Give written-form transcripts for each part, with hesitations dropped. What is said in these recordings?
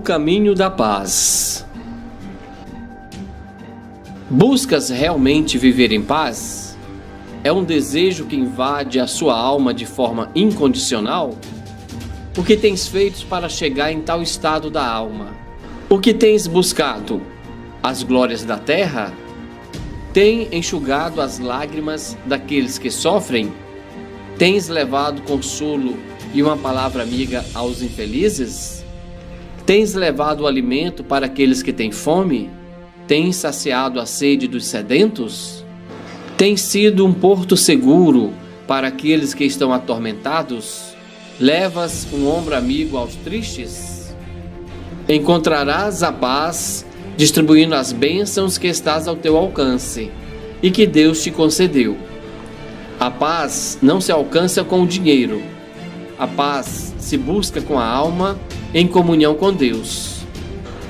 caminho da paz. Buscas realmente viver em paz? É um desejo que invade a sua alma de forma incondicional? O que tens feito para chegar em tal estado da alma? O que tens buscado? As glórias da terra? Tem enxugado as lágrimas daqueles que sofrem? Tens levado consolo e uma palavra amiga aos infelizes? Tens levado o alimento para aqueles que têm fome? Tens saciado a sede dos sedentos? Tens sido um porto seguro para aqueles que estão atormentados? Levas um ombro amigo aos tristes? Encontrarás a paz distribuindo as bênçãos que estás ao teu alcance e que Deus te concedeu. A paz não se alcança com o dinheiro. A paz se busca com a alma em comunhão com Deus.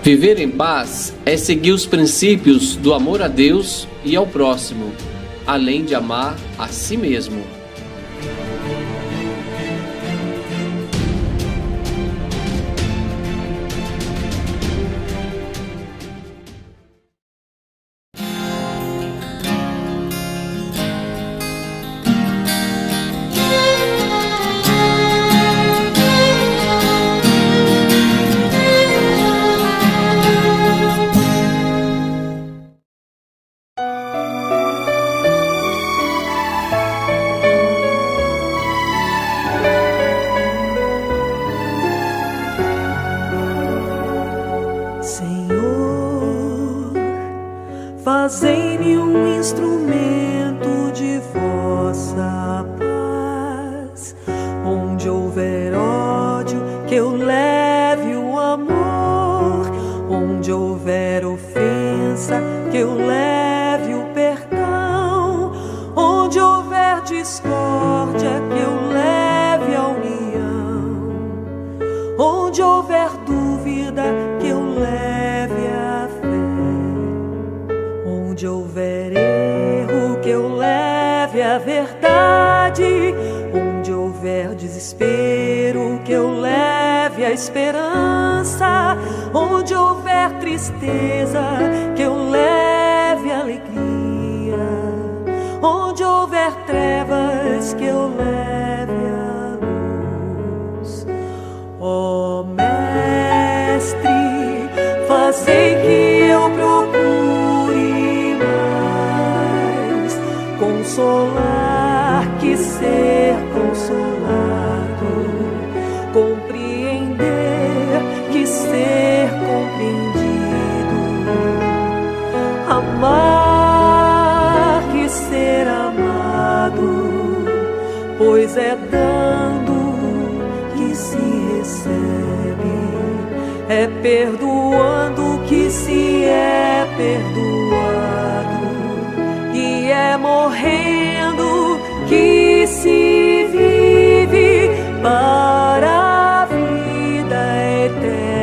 Viver em paz é seguir os princípios do amor a Deus e ao próximo, além de amar a si mesmo. Fazei-me um instrumento de vossa paz. Onde houver ódio, que eu leve o amor. Onde houver ofensa, que eu leve o perdão. Onde houver discórdia, que eu leve a união. Onde houver dúvida, que eu leve a fé. Onde houver erro, que eu leve a verdade. Onde houver desespero, que eu leve a esperança. Onde houver tristeza, que eu leve a alegria. Onde houver trevas, que eu leve a luz. Ó Mestre, fazei que eu procure mais consolar que ser consolado, compreender que ser compreendido, amar que ser amado, pois é dando que se recebe, é perdoando que se é perdoado, e é morrendo que se vive para a vida eterna.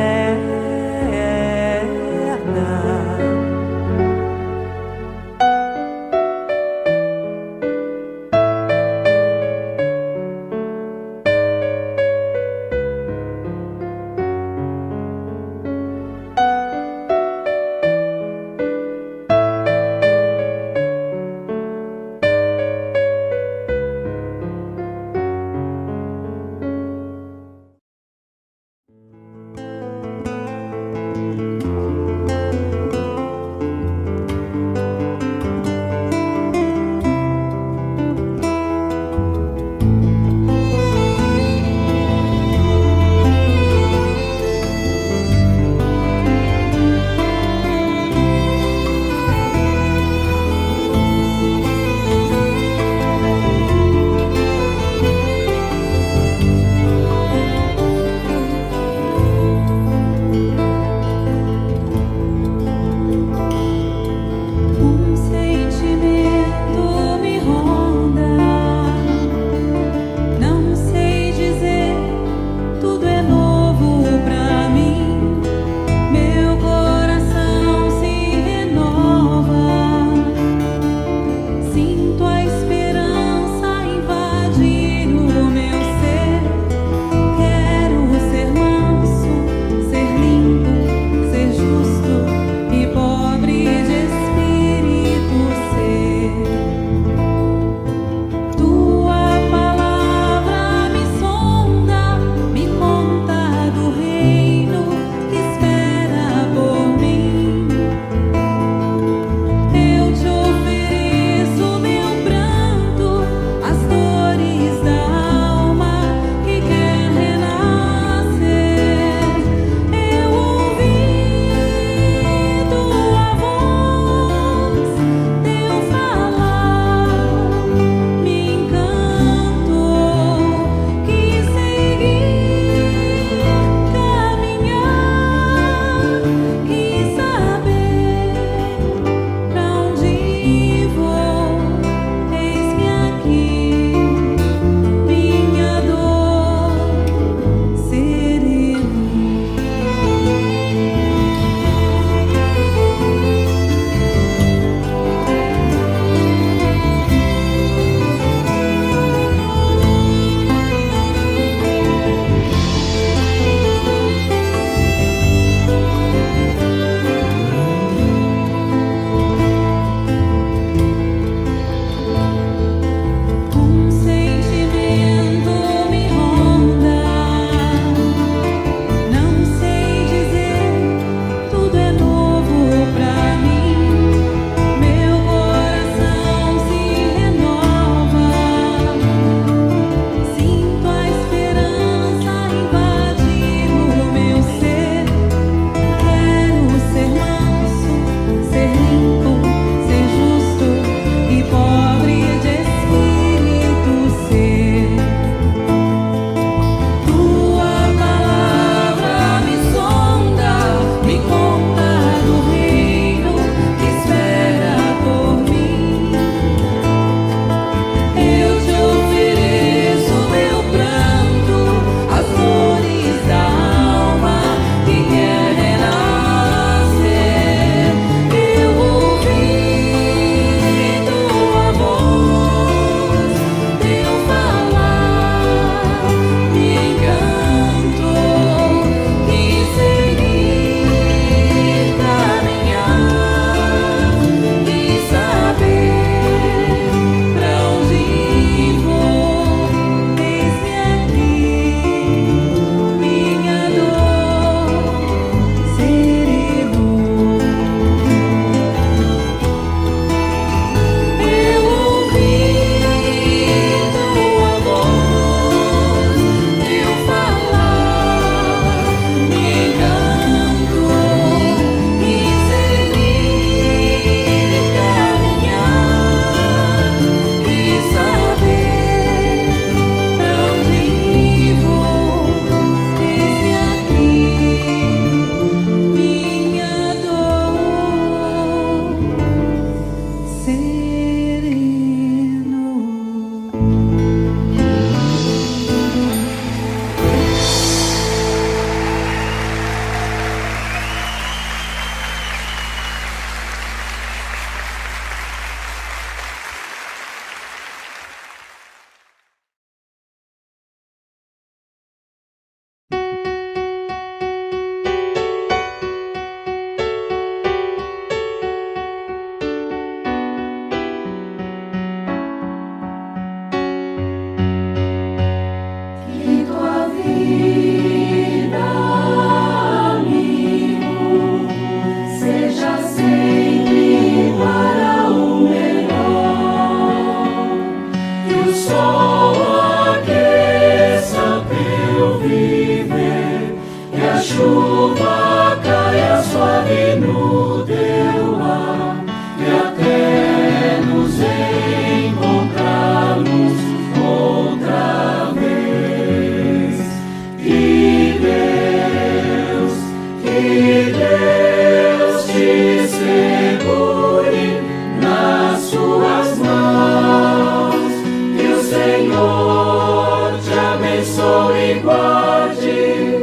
Deus te segure nas suas mãos, que o Senhor te abençoe e guarde,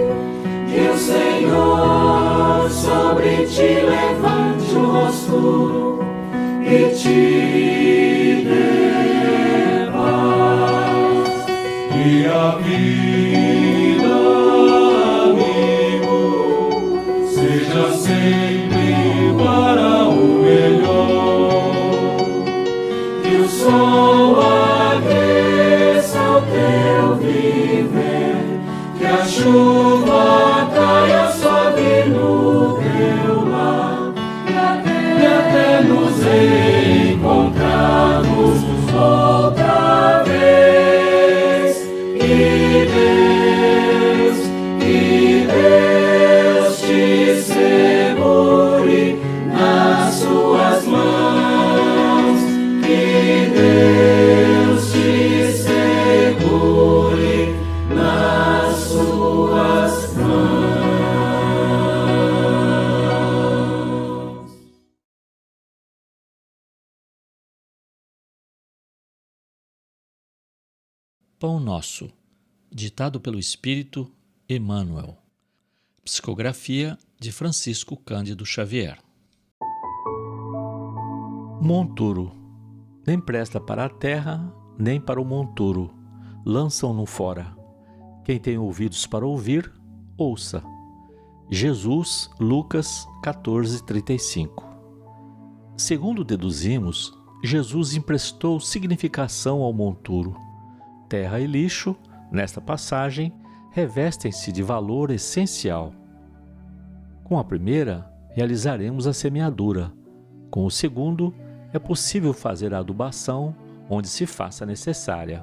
que o Senhor sobre ti levante o rosto e te dê paz. E a vida, amigo, seja sempre para o melhor. Que o sol aqueça o teu viver, que a chuva caia suave no teu lar, e até nos encontrarmos outra vez. Que Deus te segure nas suas mãos, que Deus te segure nas suas mãos. Pão Nosso, ditado pelo Espírito Emmanuel. Psicografia de Francisco Cândido Xavier. Monturo. Nem presta para a terra, nem para o monturo. Lançam-no fora. Quem tem ouvidos para ouvir, ouça. Jesus, Lucas 14:35. Segundo deduzimos, Jesus emprestou significação ao monturo. Terra e lixo, nesta passagem, revestem-se de valor essencial. Com a primeira, realizaremos a semeadura. Com o segundo, é possível fazer a adubação onde se faça necessária.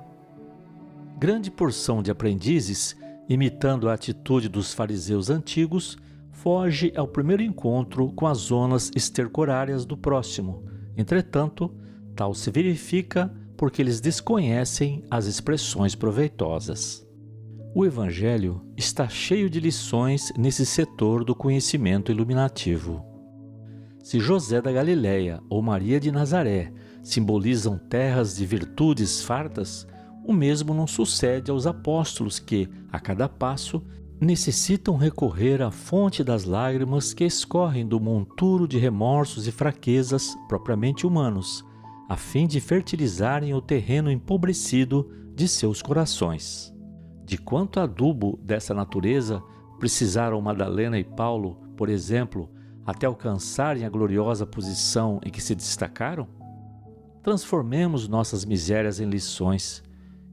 Grande porção de aprendizes, imitando a atitude dos fariseus antigos, foge ao primeiro encontro com as zonas estercorárias do próximo. Entretanto, tal se verifica porque eles desconhecem as expressões proveitosas. O Evangelho está cheio de lições nesse setor do conhecimento iluminativo. Se José da Galileia ou Maria de Nazaré simbolizam terras de virtudes fartas, o mesmo não sucede aos apóstolos que, a cada passo, necessitam recorrer à fonte das lágrimas que escorrem do monturo de remorsos e fraquezas propriamente humanos, a fim de fertilizarem o terreno empobrecido de seus corações. De quanto adubo dessa natureza precisaram Madalena e Paulo, por exemplo, até alcançarem a gloriosa posição em que se destacaram? Transformemos nossas misérias em lições.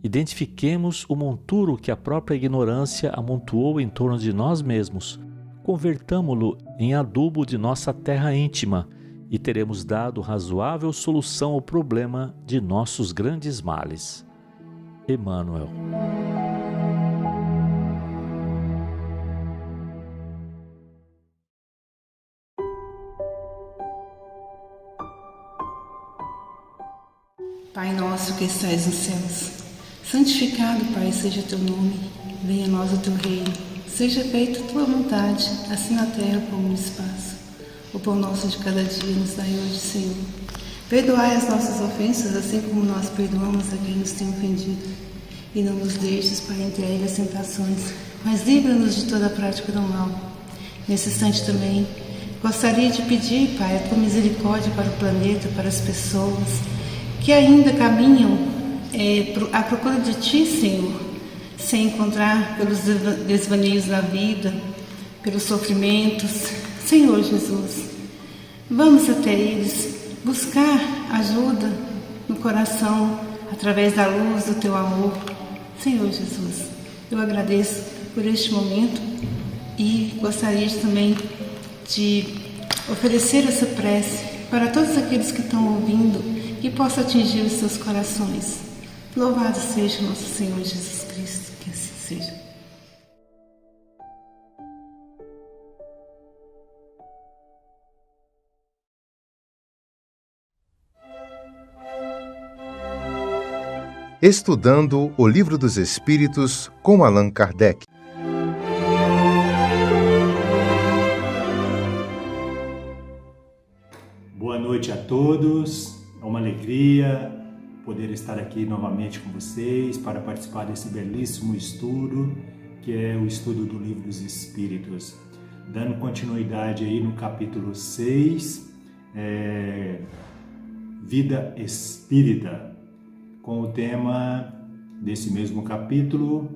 Identifiquemos o monturo que a própria ignorância amontoou em torno de nós mesmos. Convertamo-lo em adubo de nossa terra íntima e teremos dado razoável solução ao problema de nossos grandes males. Emmanuel. Pai nosso que estais nos céus, santificado, Pai, seja teu nome. Venha a nós o teu reino. Seja feita a tua vontade, assim na terra como no espaço. O pão nosso de cada dia nos dai hoje, Senhor. Perdoai as nossas ofensas, assim como nós perdoamos a quem nos tem ofendido. E não nos deixes, Pai, entregue às tentações, mas livra-nos de toda a prática do mal. Nesse instante também, gostaria de pedir, Pai, a tua misericórdia para o planeta, para as pessoas que ainda caminham à procura de ti, Senhor, sem encontrar pelos desvaneios da vida, pelos sofrimentos. Senhor Jesus, vamos até eles buscar ajuda no coração através da luz do teu amor. Senhor Jesus, eu agradeço por este momento e gostaria também de oferecer essa prece para todos aqueles que estão ouvindo, que possa atingir os seus corações. Louvado seja nosso Senhor Jesus Cristo, que assim seja. Estudando o Livro dos Espíritos com Allan Kardec. Boa noite a todos, é uma alegria poder estar aqui novamente com vocês para participar desse belíssimo estudo, que é o estudo do Livro dos Espíritos. Dando continuidade aí no capítulo 6, Vida Espírita, com o tema desse mesmo capítulo,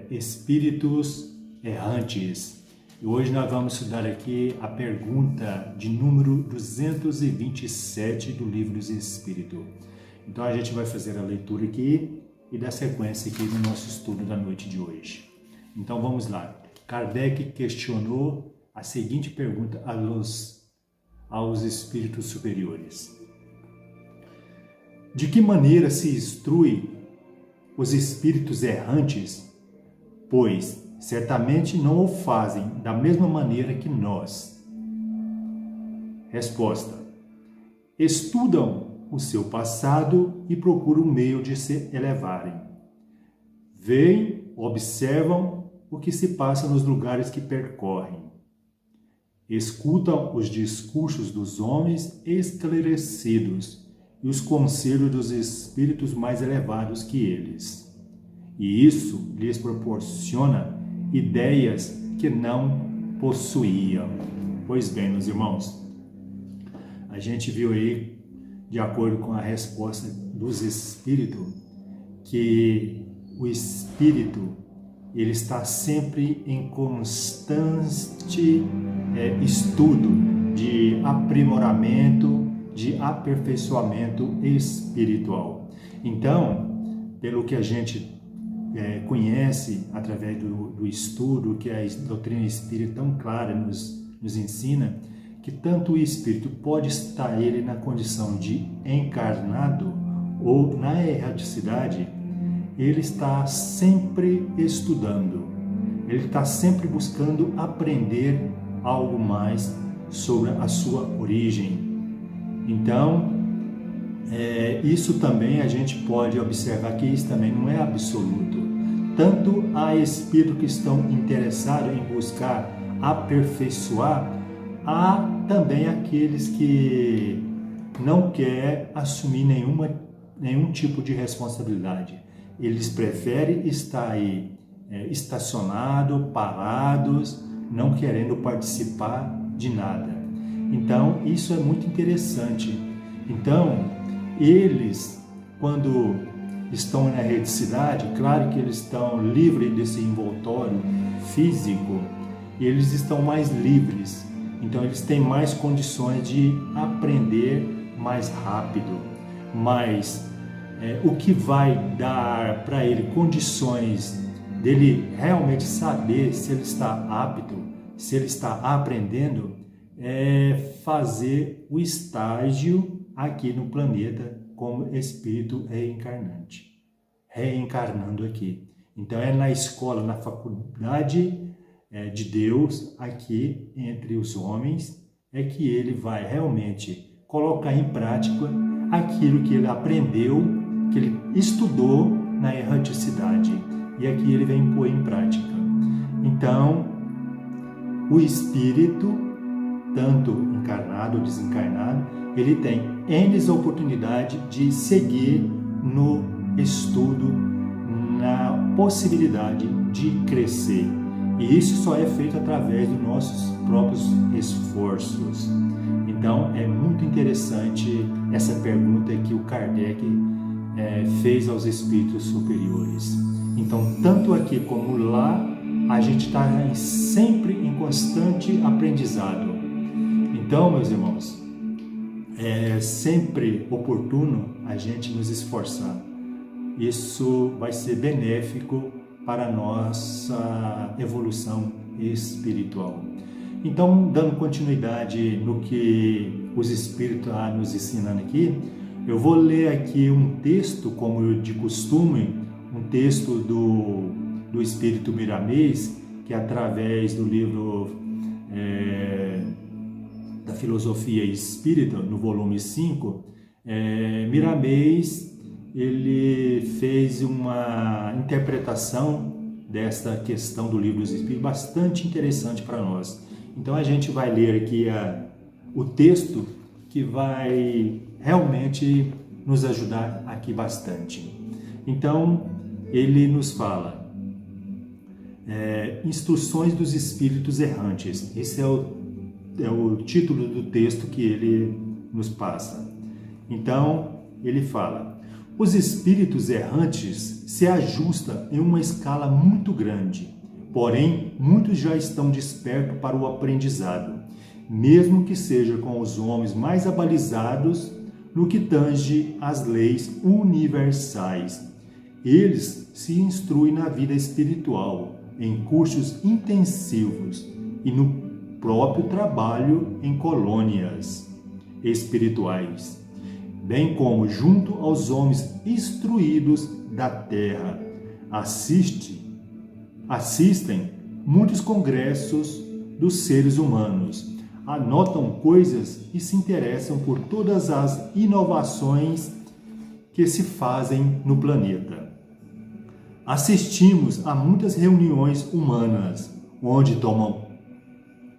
Espíritos Errantes. E hoje nós vamos estudar aqui a pergunta de número 227 do Livro dos Espíritos. Então a gente vai fazer a leitura aqui e dar sequência aqui no nosso estudo da noite de hoje. Então vamos lá. Kardec questionou a seguinte pergunta aos espíritos superiores: de que maneira se instrui os espíritos errantes, pois certamente não o fazem da mesma maneira que nós? Resposta: estudam o seu passado e procuram um meio de se elevarem. Veem, observam o que se passa nos lugares que percorrem. Escutam os discursos dos homens esclarecidos e os conselhos dos espíritos mais elevados que eles. E isso lhes proporciona ideias que não possuíam. Pois bem, meus irmãos, a gente viu aí, de acordo com a resposta dos espíritos, que o espírito ele está sempre em constante estudo de aprimoramento, de aperfeiçoamento espiritual. Então, pelo que a gente conhece através do estudo, que a doutrina espírita tão clara nos ensina, que tanto o espírito pode estar ele na condição de encarnado ou na erraticidade, ele está sempre estudando, ele está sempre buscando aprender algo mais sobre a sua origem. Então, isso também a gente pode observar que isso também não é absoluto. Tanto há espíritos que estão interessados em buscar aperfeiçoar, há também aqueles que não querem assumir nenhum tipo de responsabilidade. Eles preferem estar aí estacionados, parados, não querendo participar de nada. Então, isso é muito interessante. Então, eles, quando estão na erraticidade, claro que eles estão livres desse envoltório físico, e eles estão mais livres. Então, eles têm mais condições de aprender mais rápido. Mas o que vai dar para ele condições dele realmente saber se ele está apto, se ele está aprendendo, é fazer o estágio aqui no planeta como espírito reencarnante, reencarnando aqui. Então é na escola, na faculdade de Deus, aqui entre os homens, é que ele vai realmente colocar em prática aquilo que ele aprendeu, que ele estudou na erraticidade, e aqui ele vem pôr em prática. Então, o espírito, tanto encarnado ou desencarnado, ele tem N oportunidades de seguir no estudo, na possibilidade de crescer. E isso só é feito através dos nossos próprios esforços. Então, é muito interessante essa pergunta que o Kardec fez aos espíritos superiores. Então, tanto aqui como lá, a gente está sempre em constante aprendizado. Então, meus irmãos, é sempre oportuno a gente nos esforçar. Isso vai ser benéfico para a nossa evolução espiritual. Então, dando continuidade no que os espíritos estão nos ensinando aqui, eu vou ler aqui um texto, como de costume, um texto do Espírito Miramês, que através do livro da Filosofia Espírita, no volume 5, Miramês, ele fez uma interpretação desta questão do livro dos Espíritos bastante interessante para nós. Então a gente vai ler aqui o texto que vai realmente nos ajudar aqui bastante. Então, ele nos fala instruções dos espíritos errantes. Esse é o título do texto que ele nos passa. Então, ele fala: os espíritos errantes se ajustam em uma escala muito grande, porém, muitos já estão despertos para o aprendizado, mesmo que seja com os homens mais abalizados no que tange às leis universais. Eles se instruem na vida espiritual, em cursos intensivos e no próprio trabalho em colônias espirituais, bem como junto aos homens instruídos da terra. Assistem muitos congressos dos seres humanos, anotam coisas e se interessam por todas as inovações que se fazem no planeta. Assistimos a muitas reuniões humanas, onde tomam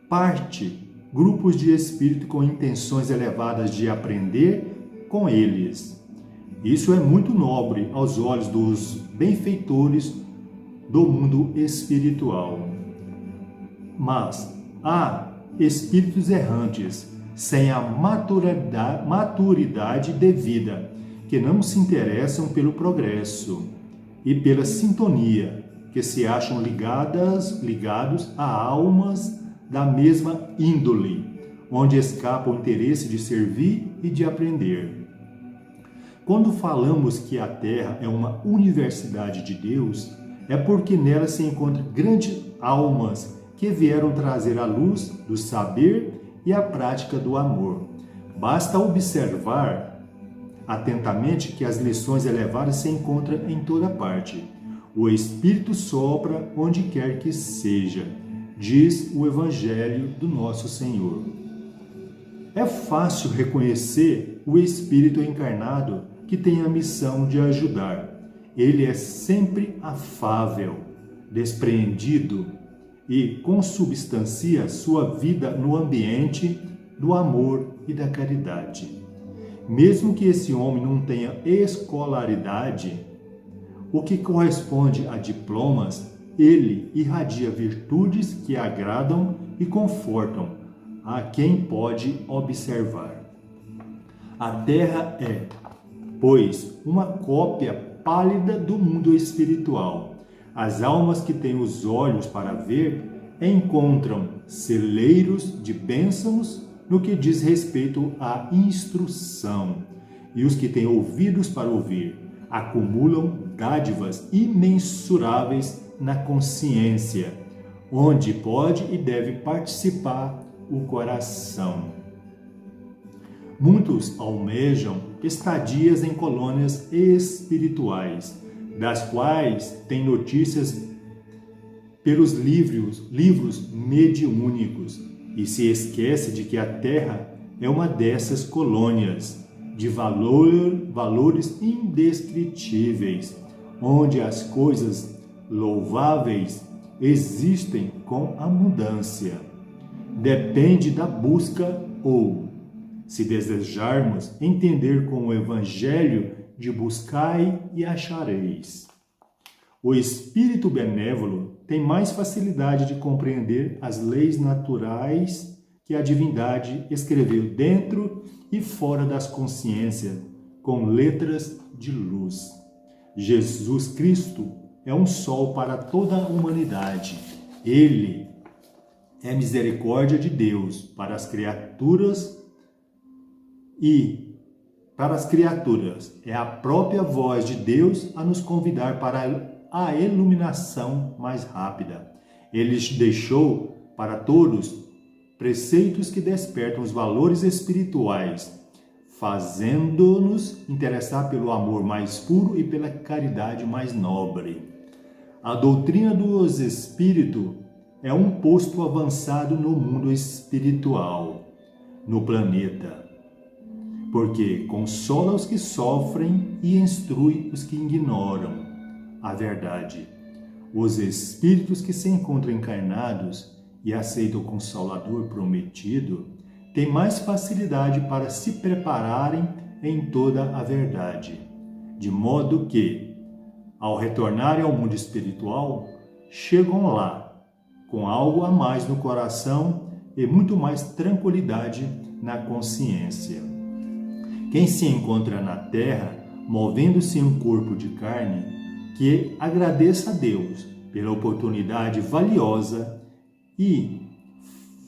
parte grupos de espírito com intenções elevadas de aprender com eles. Isso é muito nobre aos olhos dos benfeitores do mundo espiritual. Mas há espíritos errantes sem a maturidade devida, que não se interessam pelo progresso e pela sintonia, que se acham ligados a almas da mesma índole, onde escapa o interesse de servir e de aprender. Quando falamos que a Terra é uma universidade de Deus, é porque nela se encontram grandes almas que vieram trazer a luz do saber e a prática do amor. Basta observar atentamente que as lições elevadas se encontram em toda parte. O Espírito sopra onde quer que seja, diz o Evangelho do nosso Senhor. É fácil reconhecer o Espírito encarnado que tem a missão de ajudar. Ele é sempre afável, despreendido e consubstancia sua vida no ambiente do amor e da caridade. Mesmo que esse homem não tenha escolaridade, o que corresponde a diplomas, ele irradia virtudes que agradam e confortam a quem pode observar. A Terra é, pois, uma cópia pálida do mundo espiritual. As almas que têm os olhos para ver encontram celeiros de bênçãos no que diz respeito à instrução, e os que têm ouvidos para ouvir acumulam dádivas imensuráveis na consciência, onde pode e deve participar o coração. Muitos almejam estadias em colônias espirituais, das quais têm notícias pelos livros mediúnicos, e se esquece de que a Terra é uma dessas colônias de valores indescritíveis, onde as coisas louváveis existem com abundância. Depende da busca ou, se desejarmos, entender com o Evangelho de buscai e achareis. O espírito benévolo tem mais facilidade de compreender as leis naturais que a divindade escreveu dentro e fora das consciências com letras de luz. Jesus Cristo é um sol para toda a humanidade. Ele é misericórdia de Deus para as criaturas é a própria voz de Deus a nos convidar para a iluminação mais rápida. Ele deixou para todos preceitos que despertam os valores espirituais, fazendo-nos interessar pelo amor mais puro e pela caridade mais nobre. A doutrina dos espíritos é um posto avançado no mundo espiritual, no planeta, porque consola os que sofrem e instrui os que ignoram a verdade. Os espíritos que se encontram encarnados e aceitam o Consolador prometido têm mais facilidade para se prepararem em toda a verdade, de modo que, ao retornarem ao mundo espiritual, chegam lá com algo a mais no coração e muito mais tranquilidade na consciência. Quem se encontra na terra, movendo-se em um corpo de carne, que agradeça a Deus pela oportunidade valiosa e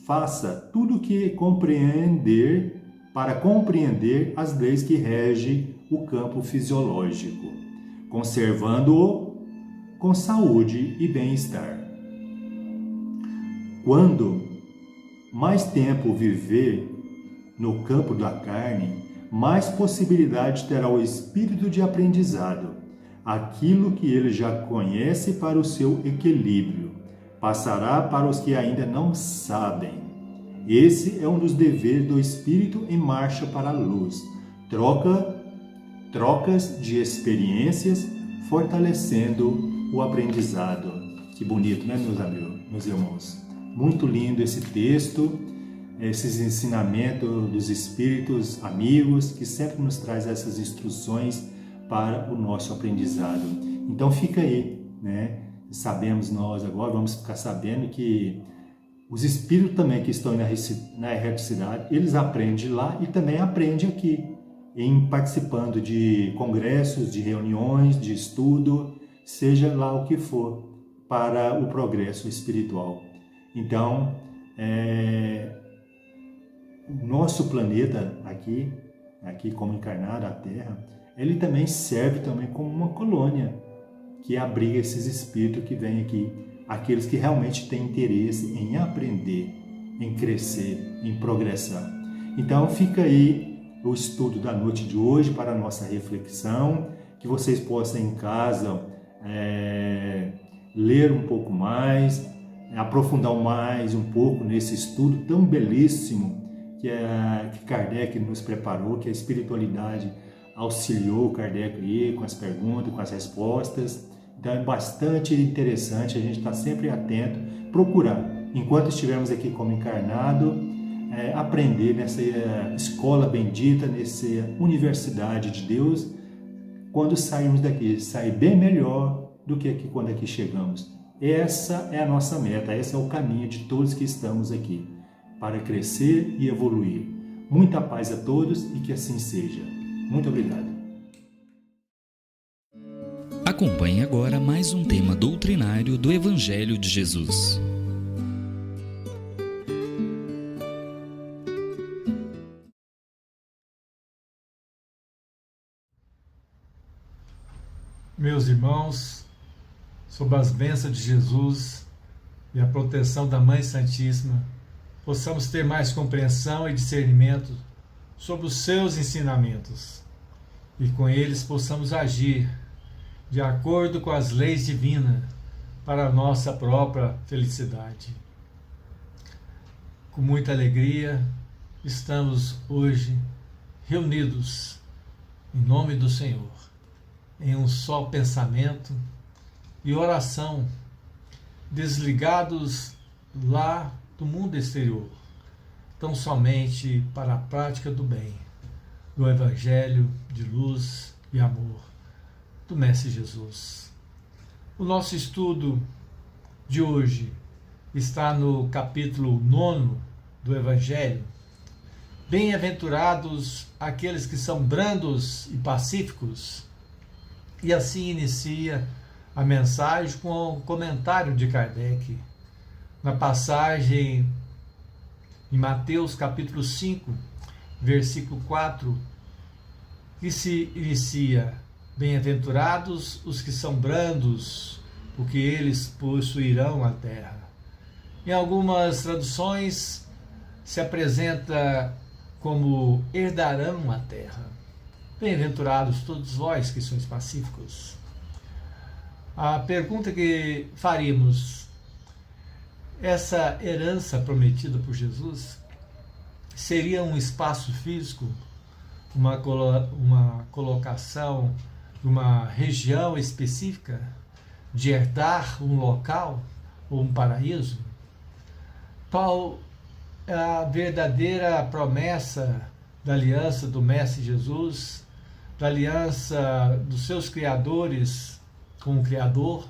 faça tudo o que compreender para compreender as leis que regem o campo fisiológico, conservando-o com saúde e bem-estar. Quando mais tempo viver no campo da carne, mais possibilidade terá o espírito de aprendizado. Aquilo que ele já conhece para o seu equilíbrio, passará para os que ainda não sabem. Esse é um dos deveres do espírito em marcha para a luz. Trocas de experiências, fortalecendo o aprendizado. Que bonito, né, meus amigos, meus irmãos? Muito lindo esse texto, esses ensinamentos dos espíritos amigos que sempre nos traz essas instruções para o nosso aprendizado. Então fica aí, né? Sabemos nós agora, vamos ficar sabendo que os espíritos também que estão na erraticidade, eles aprendem lá e também aprendem aqui, participando de congressos, de reuniões, de estudo, seja lá o que for, para o progresso espiritual. Então, o nosso planeta aqui como encarnado, a Terra, ele também serve também como uma colônia que abriga esses espíritos que vêm aqui, aqueles que realmente têm interesse em aprender, em crescer, em progressar. Então fica aí o estudo da noite de hoje para a nossa reflexão, que vocês possam em casa ler um pouco mais, aprofundar mais um pouco nesse estudo tão belíssimo que Kardec nos preparou, que a espiritualidade auxiliou Kardec aí com as perguntas, com as respostas. Então é bastante interessante a gente estar sempre atento, procurar, enquanto estivermos aqui como encarnado, aprender nessa escola bendita, nessa universidade de Deus, quando sairmos daqui, sair bem melhor do que aqui quando aqui chegamos. Essa é a nossa meta, esse é o caminho de todos que estamos aqui, para crescer e evoluir. Muita paz a todos e que assim seja. Muito obrigado. Acompanhe agora mais um tema doutrinário do Evangelho de Jesus. Meus irmãos, sob as bênçãos de Jesus e a proteção da Mãe Santíssima, possamos ter mais compreensão e discernimento sobre os seus ensinamentos e com eles possamos agir de acordo com as leis divinas para a nossa própria felicidade. Com muita alegria, estamos hoje reunidos em nome do Senhor, em um só pensamento e oração, desligados lá do mundo exterior, tão somente para a prática do bem, do Evangelho de luz e amor do Mestre Jesus. O nosso estudo de hoje está no capítulo 9 do Evangelho. Bem-aventurados aqueles que são brandos e pacíficos. E assim inicia a mensagem com o comentário de Kardec, na passagem em Mateus capítulo 5, versículo 4, que se inicia: bem-aventurados os que são brandos, porque eles possuirão a terra. Em algumas traduções se apresenta como herdarão a terra. Bem-aventurados todos vós que sois pacíficos. A pergunta que faríamos: essa herança prometida por Jesus seria um espaço físico, uma colocação de uma região específica, de herdar um local ou um paraíso? Qual a verdadeira promessa da aliança do Mestre Jesus, da aliança dos seus criadores com o Criador,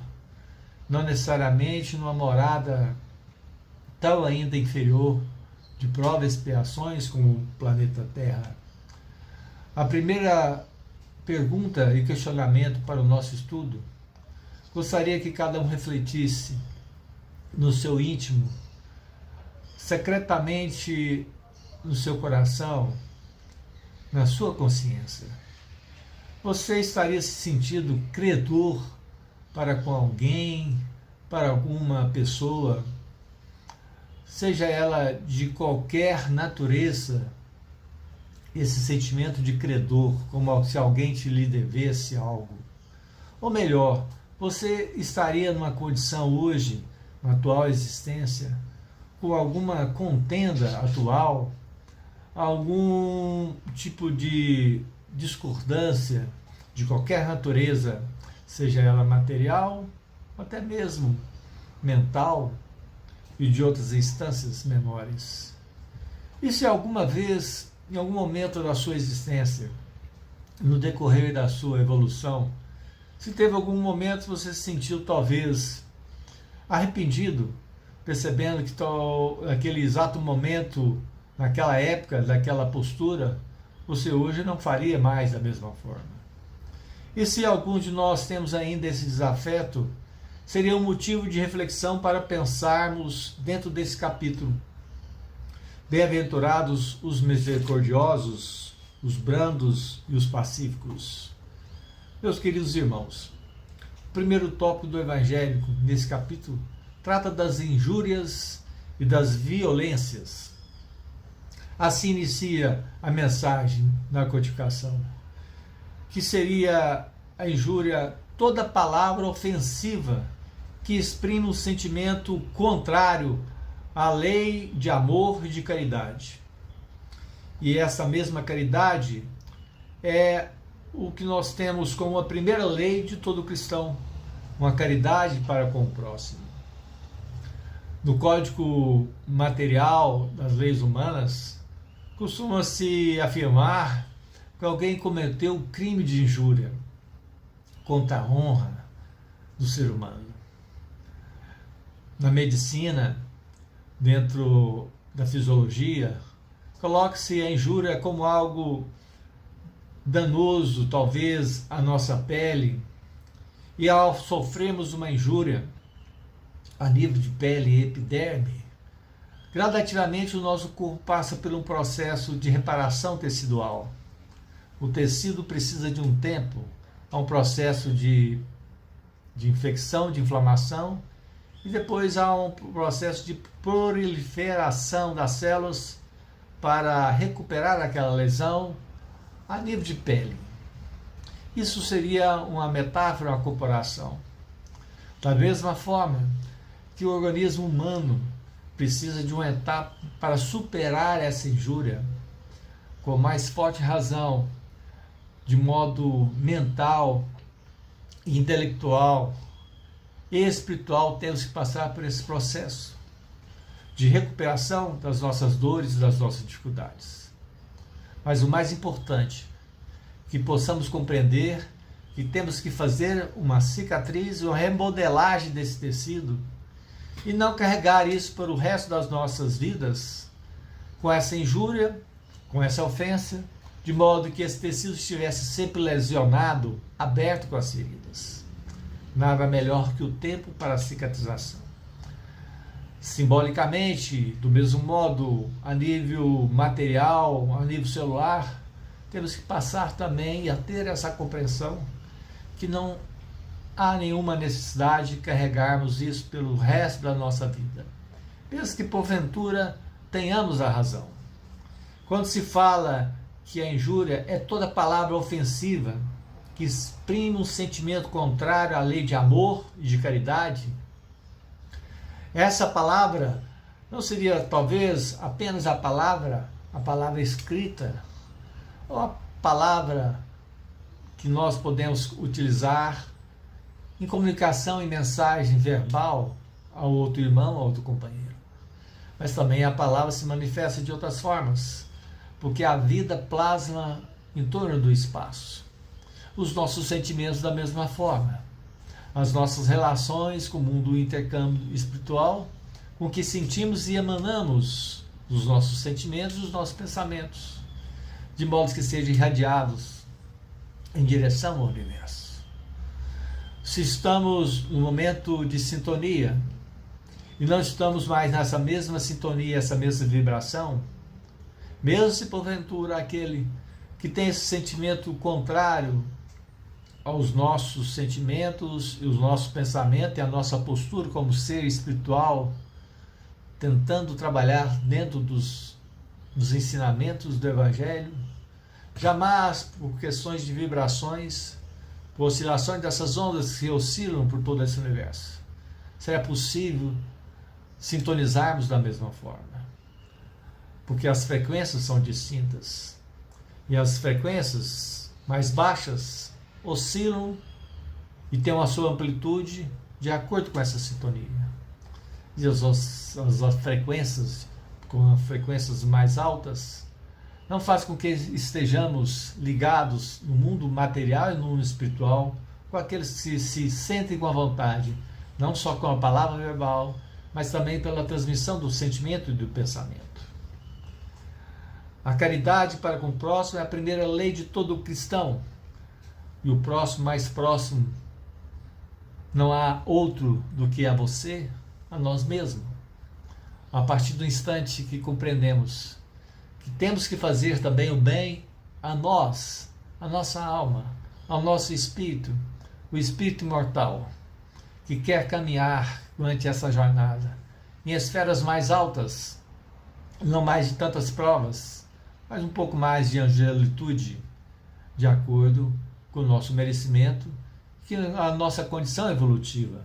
não necessariamente numa morada tão ainda inferior de provas e expiações como o planeta Terra. A primeira pergunta e questionamento para o nosso estudo, gostaria que cada um refletisse no seu íntimo, secretamente no seu coração, na sua consciência. Você estaria se sentindo credor para com alguém, para alguma pessoa, seja ela de qualquer natureza, esse sentimento de credor, como se alguém te lhe devesse algo? Ou melhor, você estaria numa condição hoje, na atual existência, com alguma contenda atual, algum tipo de discordância de qualquer natureza, seja ela material, ou até mesmo mental e de outras instâncias menores? E se alguma vez, em algum momento da sua existência, no decorrer da sua evolução, se teve algum momento você se sentiu talvez arrependido, percebendo que naquele exato momento, naquela época, daquela postura, você hoje não faria mais da mesma forma? E se alguns de nós temos ainda esse desafeto, seria um motivo de reflexão para pensarmos dentro desse capítulo. Bem-aventurados os misericordiosos, os brandos e os pacíficos. Meus queridos irmãos, o primeiro tópico do evangélico nesse capítulo trata das injúrias e das violências. Assim inicia a mensagem na codificação, que seria a injúria toda palavra ofensiva que exprime um sentimento contrário à lei de amor e de caridade. E essa mesma caridade é o que nós temos como a primeira lei de todo cristão, uma caridade para com o próximo. No Código Material das Leis Humanas, costuma-se afirmar que alguém cometeu um crime de injúria contra a honra do ser humano. Na medicina, dentro da fisiologia, coloca-se a injúria como algo danoso, talvez, à nossa pele. E ao sofrermos uma injúria a nível de pele e epiderme, gradativamente o nosso corpo passa por um processo de reparação tecidual. O tecido precisa de um tempo, há um processo de infecção, de inflamação, e depois há um processo de proliferação das células para recuperar aquela lesão a nível de pele. Isso seria uma metáfora, uma comparação. Da mesma forma que o organismo humano precisa de uma etapa para superar essa injúria, com mais forte razão, de modo mental, intelectual e espiritual, temos que passar por esse processo de recuperação das nossas dores e das nossas dificuldades. Mas o mais importante, que possamos compreender que temos que fazer uma cicatriz, uma remodelagem desse tecido e não carregar isso para o resto das nossas vidas com essa injúria, com essa ofensa, de modo que esse tecido estivesse sempre lesionado, aberto com as feridas. Nada melhor que o tempo para a cicatrização. Simbolicamente, do mesmo modo, a nível material, a nível celular, temos que passar também a ter essa compreensão que não há nenhuma necessidade de carregarmos isso pelo resto da nossa vida. Mesmo que porventura tenhamos a razão. Quando se fala que a injúria é toda palavra ofensiva que exprime um sentimento contrário à lei de amor e de caridade, essa palavra não seria talvez apenas a palavra escrita, ou a palavra que nós podemos utilizar em comunicação e mensagem verbal ao outro irmão, ao outro companheiro. mas também a palavra se manifesta de outras formas, porque a vida plasma em torno do espaço. Os nossos sentimentos da mesma forma. As nossas relações com o mundo, o intercâmbio espiritual, com que sentimos e emanamos os nossos sentimentos e os nossos pensamentos, de modo que sejam irradiados em direção ao universo. Se estamos no momento de sintonia e não estamos mais nessa mesma sintonia, essa mesma vibração, mesmo se porventura aquele que tem esse sentimento contrário aos nossos sentimentos e os nossos pensamentos e a nossa postura como ser espiritual, tentando trabalhar dentro dos ensinamentos do Evangelho, jamais por questões de vibrações, por oscilações dessas ondas que oscilam por todo esse universo, será possível sintonizarmos da mesma forma, porque as frequências são distintas e as frequências mais baixas oscilam e têm a sua amplitude de acordo com essa sintonia. E as frequências, com as frequências mais altas, não faz com que estejamos ligados no mundo material e no mundo espiritual com aqueles que se sentem com a vontade, não só com a palavra verbal, mas também pela transmissão do sentimento e do pensamento. A caridade para com o próximo é a primeira lei de todo cristão. E o próximo mais próximo não há outro do que a você, a nós mesmos. A partir do instante que compreendemos que temos que fazer também o bem a nós, a nossa alma, ao nosso espírito, o espírito imortal, que quer caminhar durante essa jornada em esferas mais altas, não mais de tantas provas, mas um pouco mais de angelitude, de acordo com o nosso merecimento, que a nossa condição evolutiva.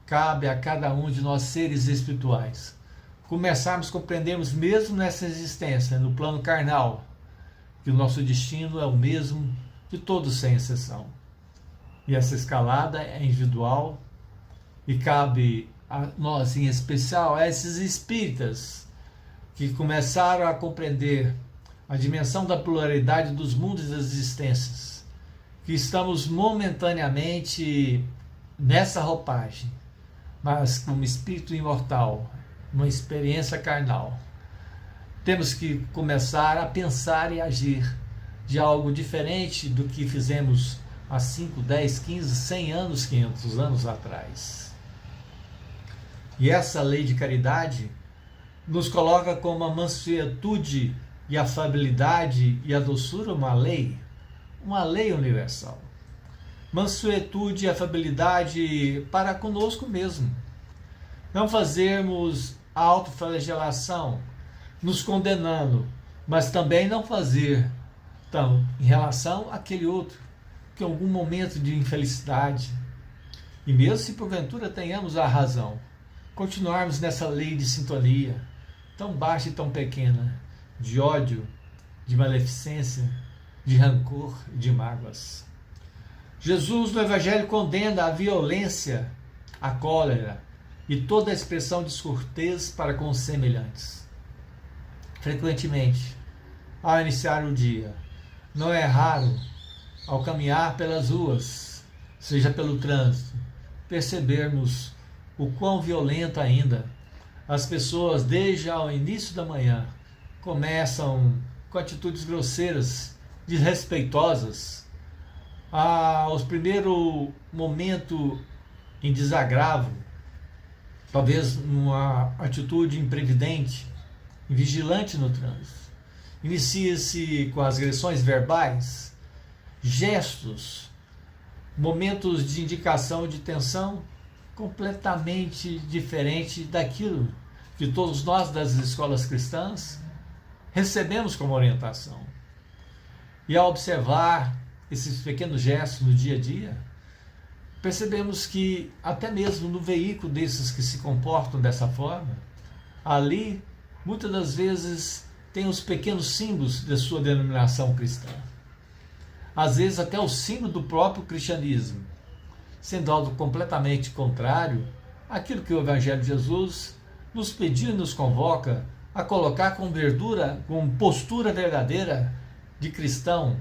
Cabe a cada um de nós, seres espirituais, começarmos a compreendermos, mesmo nessa existência, no plano carnal, que o nosso destino é o mesmo de todos, sem exceção. E essa escalada é individual e cabe a nós, em especial, a esses espíritas que começaram a compreender a dimensão da pluralidade dos mundos e das existências, que estamos momentaneamente nessa roupagem, mas como espírito imortal, uma experiência carnal. Temos que começar a pensar e agir de algo diferente do que fizemos há 5, 10, 15, 100 anos, 500 anos atrás. E essa lei de caridade nos coloca como a mansuetude e a afabilidade e a doçura uma lei universal. Mansuetude e afabilidade para conosco mesmo. Não fazermos autoflagelação, nos condenando, mas também não fazer em relação àquele outro, que em algum momento de infelicidade, e mesmo se porventura tenhamos a razão, continuarmos nessa lei de sintonia, tão baixa e tão pequena, de ódio, de maleficência, de rancor e de mágoas. Jesus no Evangelho condena a violência, a cólera e toda a expressão descortês para com os semelhantes. Frequentemente, ao iniciar o dia, não é raro, ao caminhar pelas ruas, seja pelo trânsito, percebermos o quão violento ainda as pessoas, desde o início da manhã, começam com atitudes grosseiras, desrespeitosas, aos primeiros momentos em desagravo, talvez numa atitude imprevidente, vigilante no trânsito. Inicia-se com as agressões verbais, gestos, momentos de indicação de tensão completamente diferente daquilo que todos nós das escolas cristãs recebemos como orientação. E ao observar esses pequenos gestos no dia a dia, percebemos que até mesmo no veículo desses que se comportam dessa forma, ali, muitas das vezes, tem os pequenos símbolos da sua denominação cristã. Às vezes até o símbolo do próprio cristianismo, sendo algo completamente contrário àquilo que o Evangelho de Jesus nos pediu e nos convoca a colocar com postura verdadeira de cristão,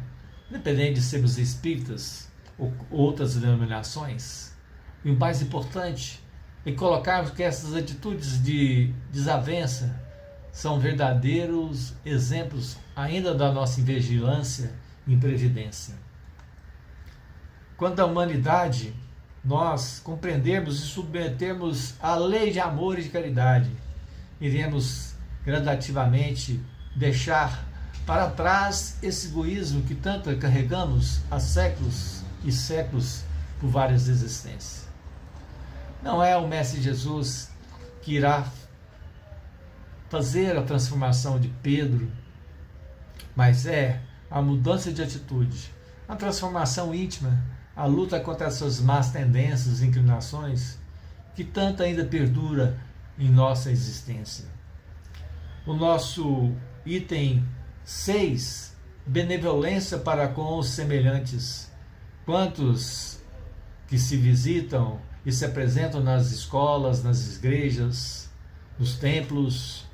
independente de sermos espíritas ou outras denominações. E o mais importante é colocarmos que essas atitudes de desavença são verdadeiros exemplos ainda da nossa invigilância e imprevidência. Quando a humanidade nós compreendermos e submetermos a lei de amor e de caridade, iremos gradativamente deixar para trás esse egoísmo que tanto carregamos há séculos e séculos por várias existências. Não é o Mestre Jesus que irá fazer a transformação de Pedro, mas é a mudança de atitude, a transformação íntima, a luta contra essas más tendências e inclinações que tanto ainda perdura em nossa existência. O nosso item 6, benevolência para com os semelhantes. Quantos que se visitam e se apresentam nas escolas, nas igrejas, nos templos,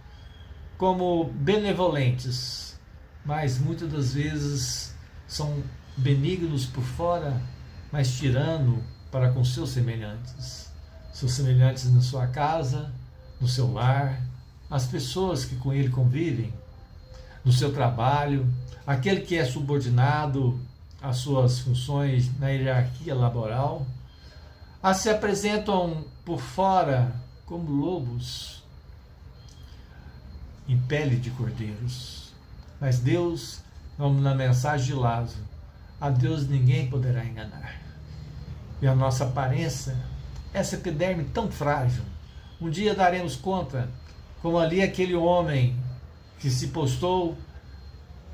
como benevolentes, mas muitas das vezes são benignos por fora, mas tirano para com seus semelhantes na sua casa, no seu lar, as pessoas que com ele convivem, no seu trabalho, aquele que é subordinado às suas funções na hierarquia laboral, se apresentam por fora como lobos em pele de cordeiros. Mas Deus, como na mensagem de Lázaro, a Deus ninguém poderá enganar. E a nossa aparência, essa epiderme tão frágil, um dia daremos conta, como ali aquele homem que se postou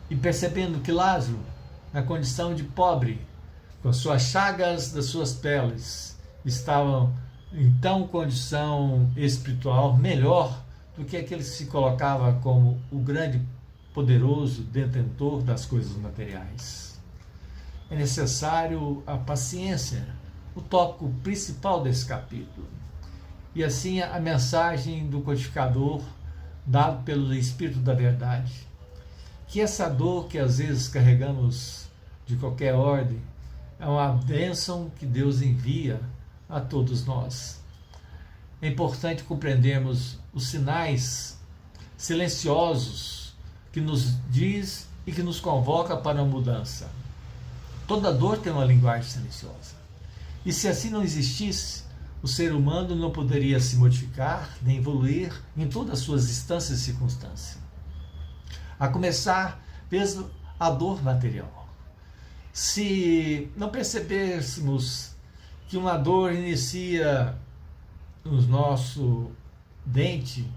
e percebendo que Lázaro, na condição de pobre, com as suas chagas das suas peles, estavam em tão condição espiritual melhor do que aquele que se colocava como o grande poderoso detentor das coisas materiais. É necessário a paciência, o tópico principal desse capítulo. E assim a mensagem do codificador dado pelo Espírito da Verdade. Que essa dor que às vezes carregamos de qualquer ordem é uma bênção que Deus envia a todos nós. É importante compreendermos os sinais silenciosos que nos diz e que nos convoca para a mudança. Toda dor tem uma linguagem silenciosa. E se assim não existisse, o ser humano não poderia se modificar nem evoluir em todas as suas instâncias e circunstâncias. A começar pela a dor material. Se não percebêssemos que uma dor inicia no nosso dente,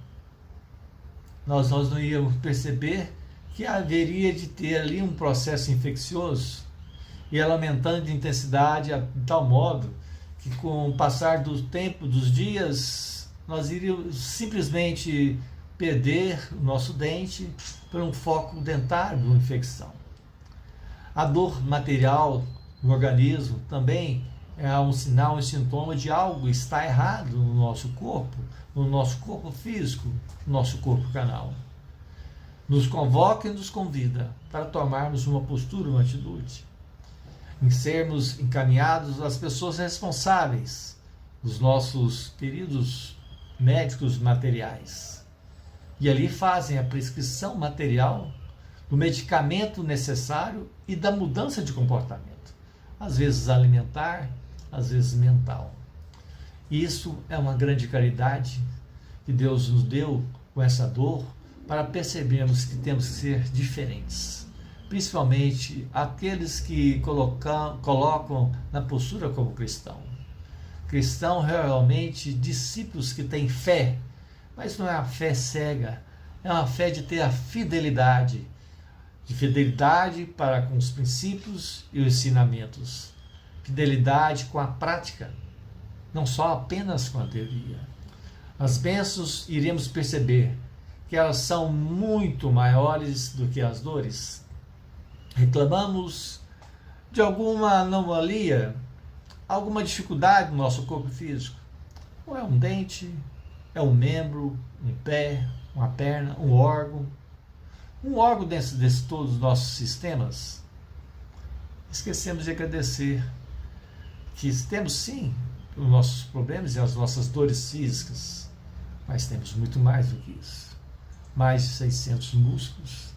nós não íamos perceber que haveria de ter ali um processo infeccioso e ela aumentando de intensidade de tal modo que com o passar do tempo, dos dias, nós iríamos simplesmente perder o nosso dente por um foco dentário de uma infecção. A dor material no organismo também é um sinal, um sintoma de algo está errado no nosso corpo físico, no nosso corpo carnal. Nos convoca e nos convida para tomarmos uma postura, uma atitude, em sermos encaminhados às pessoas responsáveis dos nossos queridos médicos materiais. E ali fazem a prescrição material do medicamento necessário e da mudança de comportamento, às vezes alimentar, às vezes mental. Isso é uma grande caridade que Deus nos deu com essa dor para percebermos que temos que ser diferentes, principalmente aqueles que colocam na postura como cristão. Cristão realmente discípulos que têm fé, mas não é a fé cega, é uma fé de ter a fidelidade para com os princípios e os ensinamentos, fidelidade com a prática, não só apenas com a teoria. As bênçãos iremos perceber que elas são muito maiores do que as dores. Reclamamos de alguma anomalia, alguma dificuldade no nosso corpo físico. Ou é um dente, é um membro, um pé, uma perna, um órgão. Um órgão dentro de todos os nossos sistemas. Esquecemos de agradecer que temos sim os nossos problemas e as nossas dores físicas, mas temos muito mais do que isso. Mais de 600 músculos,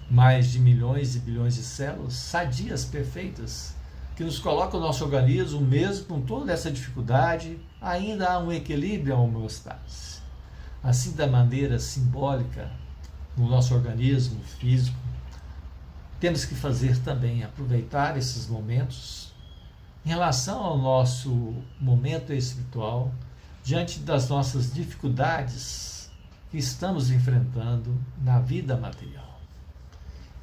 mais de milhões e bilhões de células sadias, perfeitas, que nos colocam o nosso organismo, mesmo com toda essa dificuldade, ainda há um equilíbrio, a homeostase. Assim, da maneira simbólica, no nosso organismo físico, temos que fazer também, aproveitar esses momentos em relação ao nosso momento espiritual, diante das nossas dificuldades que estamos enfrentando na vida material.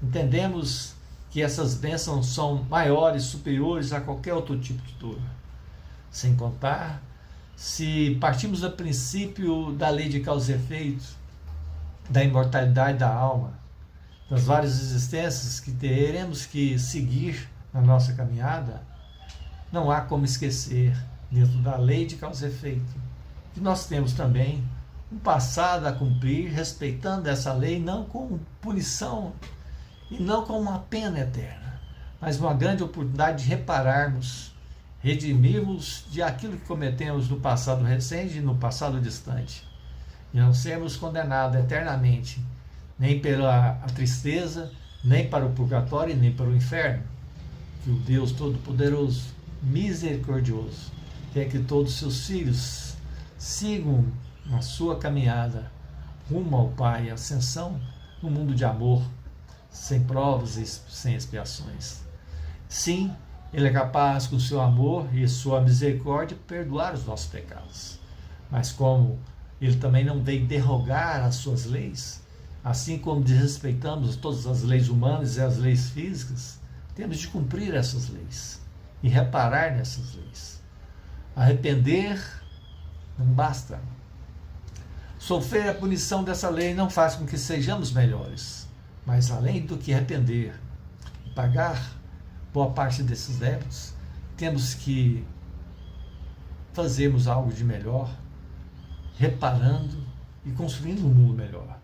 Entendemos que essas bênçãos são maiores, superiores a qualquer outro tipo de dor. Sem contar, se partimos do princípio da lei de causa e efeito, da imortalidade da alma, das várias existências que teremos que seguir na nossa caminhada, não há como esquecer, dentro da lei de causa e efeito, que nós temos também um passado a cumprir, respeitando essa lei, não com punição e não com uma pena eterna, mas uma grande oportunidade de repararmos, redimirmos de aquilo que cometemos no passado recente e no passado distante, e não sermos condenados eternamente, nem pela tristeza, nem para o purgatório e nem para o inferno. Que o Deus Todo-Poderoso, misericordioso, quer que todos os seus filhos sigam na sua caminhada rumo ao Pai, a ascensão, no mundo de amor, sem provas e sem expiações. Sim, Ele é capaz, com o seu amor e sua misericórdia, perdoar os nossos pecados. Mas como Ele também não veio derrogar as suas leis, assim como desrespeitamos todas as leis humanas e as leis físicas, temos de cumprir essas leis e reparar nessas leis. Arrepender não basta. Sofrer a punição dessa lei não faz com que sejamos melhores, mas além do que arrepender e pagar boa parte desses débitos, temos que fazermos algo de melhor, reparando e construindo um mundo melhor.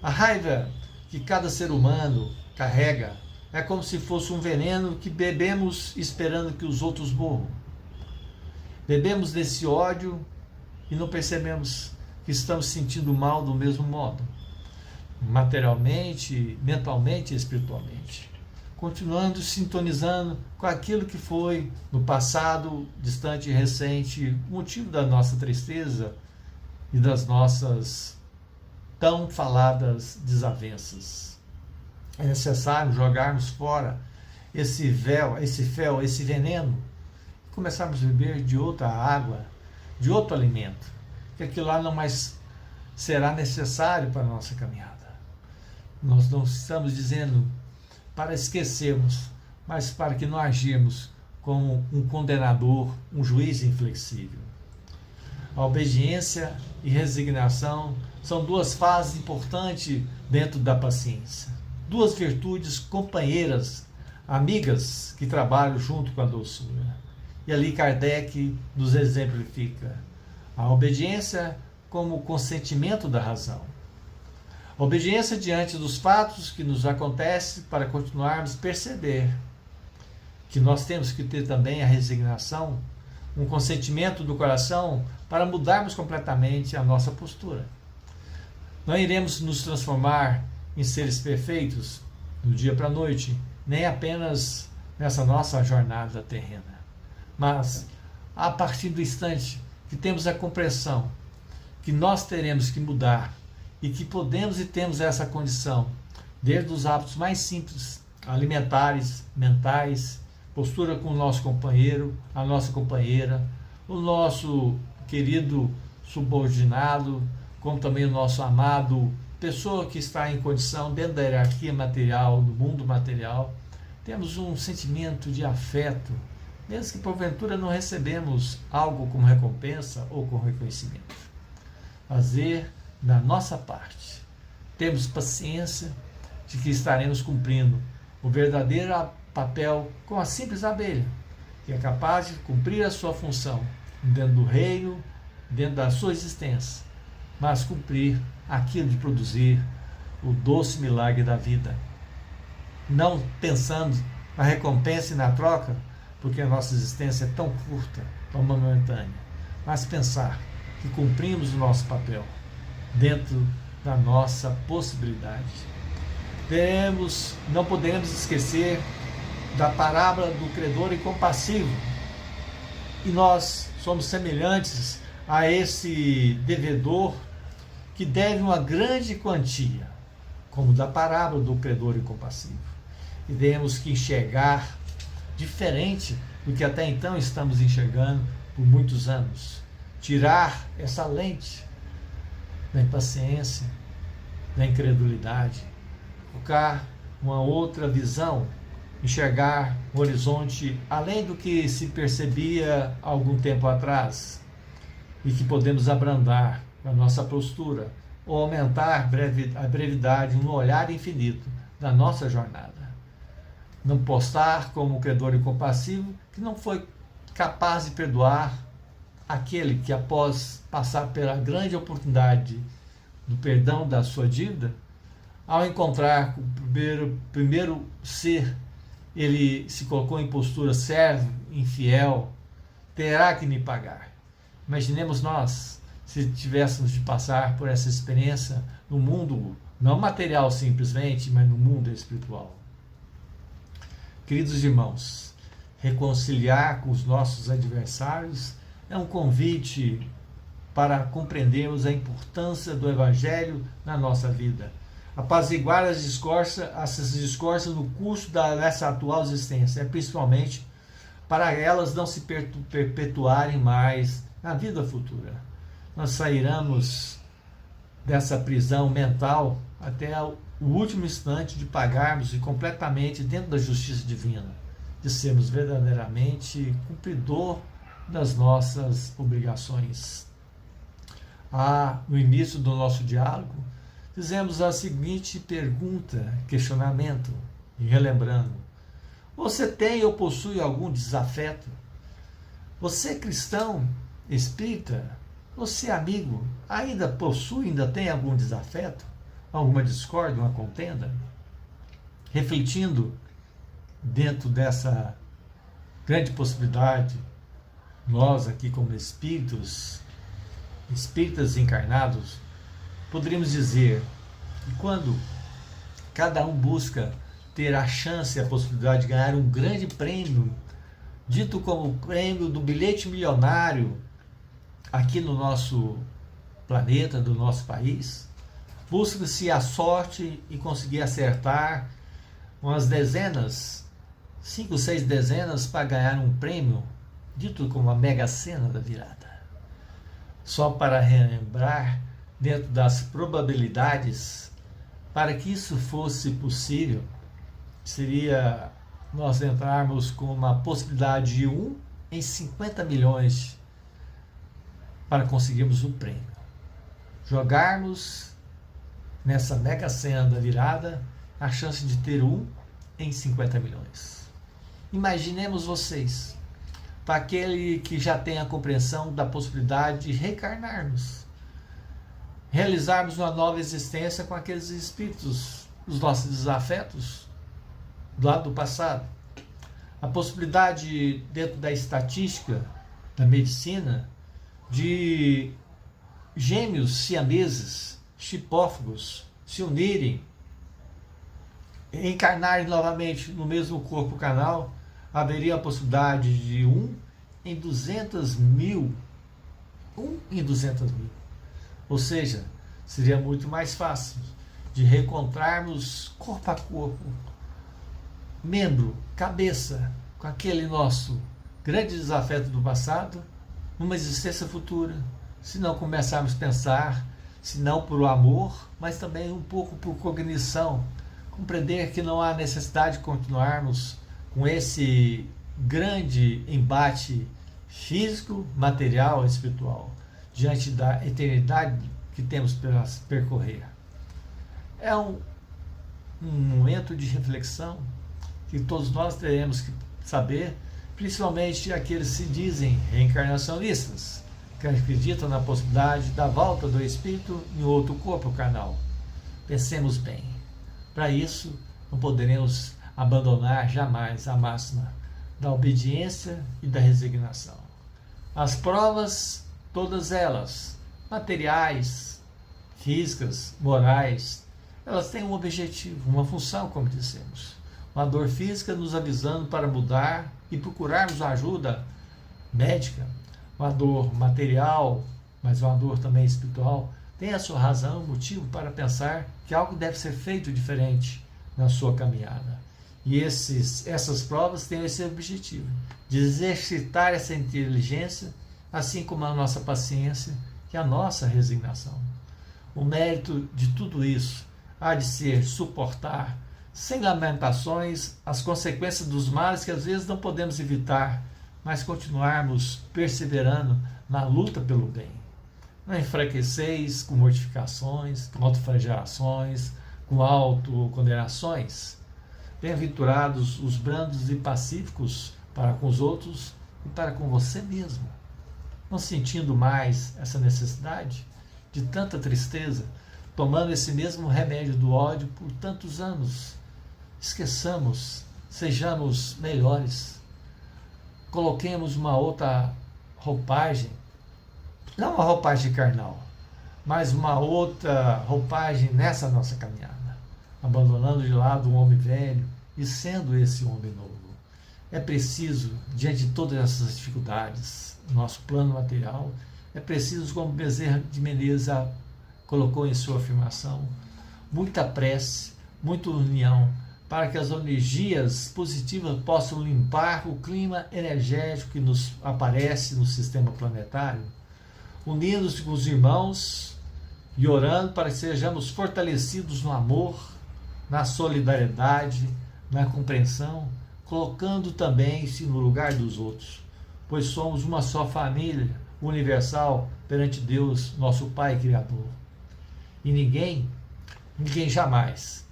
A raiva que cada ser humano carrega é como se fosse um veneno que bebemos esperando que os outros morram. Bebemos desse ódio e não percebemos que estamos sentindo mal do mesmo modo, materialmente, mentalmente e espiritualmente, continuando sintonizando com aquilo que foi no passado distante e recente, motivo da nossa tristeza e das nossas tão faladas desavenças. É necessário jogarmos fora esse véu, esse fel, esse veneno, e começarmos a beber de outra água, de outro alimento, que aquilo lá não mais será necessário para a nossa caminhada. Nós não estamos dizendo para esquecermos, mas para que não agirmos como um condenador, um juiz inflexível. A obediência e resignação são duas fases importantes dentro da paciência. Duas virtudes companheiras, amigas, que trabalham junto com a doçura. E ali Kardec nos exemplifica a obediência como consentimento da razão. A obediência diante dos fatos que nos acontecem para continuarmos a perceber que nós temos que ter também a resignação, um consentimento do coração para mudarmos completamente a nossa postura. Não iremos nos transformar em seres perfeitos do dia para a noite, nem apenas nessa nossa jornada terrena. Mas, a partir do instante que temos a compreensão que nós teremos que mudar e que podemos e temos essa condição, desde os hábitos mais simples, alimentares, mentais, postura com o nosso companheiro, a nossa companheira, o nosso querido subordinado, como também o nosso amado, pessoa que está em condição dentro da hierarquia material, do mundo material, temos um sentimento de afeto, mesmo que porventura não recebemos algo como recompensa ou como reconhecimento. Fazer da nossa parte, temos paciência de que estaremos cumprindo o verdadeiro papel com a simples abelha, que é capaz de cumprir a sua função dentro do reino dentro da sua existência, mas cumprir aquilo de produzir o doce milagre da vida. Não pensando na recompensa e na troca, porque a nossa existência é tão curta, tão momentânea, mas pensar que cumprimos o nosso papel dentro da nossa possibilidade. Não podemos esquecer da parábola do credor incompassivo. E nós somos semelhantes a esse devedor que deve uma grande quantia, como da parábola do credor incompassivo. E temos que enxergar diferente do que até então estamos enxergando por muitos anos. Tirar essa lente da impaciência, da incredulidade, colocar uma outra visão, enxergar um horizonte além do que se percebia há algum tempo atrás e que podemos abrandar a nossa postura ou aumentar a brevidade no olhar infinito da nossa jornada. Não postar como um credor incompassivo que não foi capaz de perdoar aquele que, após passar pela grande oportunidade do perdão da sua dívida, ao encontrar com o primeiro ser, ele se colocou em postura servo, infiel, terá que me pagar. Imaginemos nós, se tivéssemos de passar por essa experiência no mundo, não material simplesmente, mas no mundo espiritual. Queridos irmãos, reconciliar com os nossos adversários é um convite para compreendermos a importância do Evangelho na nossa vida. Apaziguar essas discórdias no curso dessa atual existência, principalmente para elas não se perpetuarem mais na vida futura. Nós sairemos dessa prisão mental até o último instante de pagarmos e completamente dentro da justiça divina, de sermos verdadeiramente cumpridor das nossas obrigações. No início do nosso diálogo, fizemos a seguinte pergunta, questionamento, e relembrando: você tem ou possui algum desafeto? Você é cristão, espírita? Você, amigo, ainda tem algum desafeto? Alguma discórdia, uma contenda? Refletindo dentro dessa grande possibilidade, nós aqui como espíritas encarnados, poderíamos dizer que quando cada um busca ter a chance e a possibilidade de ganhar um grande prêmio, dito como o prêmio do bilhete milionário aqui no nosso planeta, do nosso país, busca-se a sorte e conseguir acertar umas dezenas, 5, 6 dezenas para ganhar um prêmio, dito como a Mega Sena da virada. Só para relembrar, dentro das probabilidades, para que isso fosse possível, seria nós entrarmos com uma possibilidade de 1 em 50 milhões para conseguirmos o prêmio. Jogarmos nessa Mega Sena da virada a chance de ter 1 em 50 milhões. Imaginemos vocês, para aquele que já tem a compreensão da possibilidade de reencarnarmos, realizarmos uma nova existência com aqueles espíritos, os nossos desafetos do lado do passado. A possibilidade, dentro da estatística da medicina, de gêmeos siameses, chipófagos, se unirem, encarnarem novamente no mesmo corpo canal, haveria a possibilidade de 1 em 200 mil. 1 em 200 mil. Ou seja, seria muito mais fácil de reencontrarmos corpo a corpo, membro, cabeça, com aquele nosso grande desafeto do passado, numa existência futura, se não começarmos a pensar, se não por amor, mas também um pouco por cognição, compreender que não há necessidade de continuarmos com esse grande embate físico, material e espiritual, diante da eternidade que temos para percorrer. É um momento de reflexão que todos nós teremos que saber, principalmente aqueles que se dizem reencarnacionistas, que acreditam na possibilidade da volta do espírito em outro corpo carnal. Pensemos bem. Para isso, não poderemos abandonar jamais a máxima da obediência e da resignação. As provas, todas elas, materiais, físicas, morais, elas têm um objetivo, uma função, como dissemos. Uma dor física nos avisando para mudar e procurarmos ajuda médica. Uma dor material, mas uma dor também espiritual, tem a sua razão, motivo para pensar que algo deve ser feito diferente na sua caminhada. E essas provas têm esse objetivo, de exercitar essa inteligência, assim como a nossa paciência e a nossa resignação. O mérito de tudo isso há de ser suportar, sem lamentações, as consequências dos males que às vezes não podemos evitar, mas continuarmos perseverando na luta pelo bem. Não enfraqueceis com mortificações, com autoflagelações, com autocondenações. Bem-aventurados os brandos e pacíficos para com os outros e para com você mesmo. Não sentindo mais essa necessidade de tanta tristeza, tomando esse mesmo remédio do ódio por tantos anos. Esqueçamos, sejamos melhores. Coloquemos uma outra roupagem, não uma roupagem carnal, mas uma outra roupagem nessa nossa caminhada, abandonando de lado o homem velho e sendo esse homem novo. É preciso, diante de todas essas dificuldades, nosso plano material, é preciso, como Bezerra de Menezes colocou em sua afirmação, muita prece, muita união, para que as energias positivas possam limpar o clima energético que nos aparece no sistema planetário, unindo-se com os irmãos e orando para que sejamos fortalecidos no amor, na solidariedade, na compreensão, colocando também-se no lugar dos outros, pois somos uma só família universal perante Deus, nosso Pai Criador. E ninguém jamais,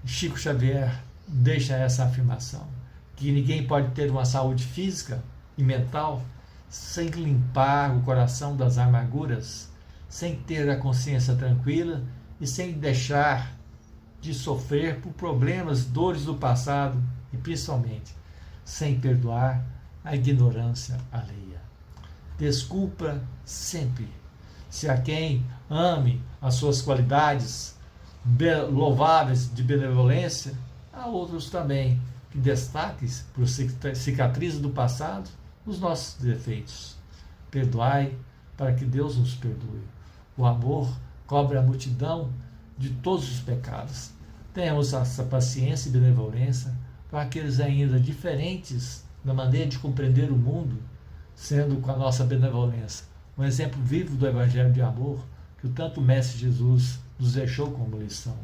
Chico Xavier deixa essa afirmação, que ninguém pode ter uma saúde física e mental sem limpar o coração das amarguras, sem ter a consciência tranquila e sem deixar de sofrer por problemas, dores do passado e principalmente sem perdoar a ignorância alheia. Desculpa sempre. Se há quem ame as suas qualidades louváveis de benevolência, há outros também que destaquem por cicatrizes do passado os nossos defeitos. Perdoai para que Deus nos perdoe. O amor cobre a multidão de todos os pecados. Tenhamos essa paciência e benevolência para aqueles ainda diferentes na maneira de compreender o mundo, sendo com a nossa benevolência um exemplo vivo do Evangelho de amor que o tanto Mestre Jesus nos deixou como lição.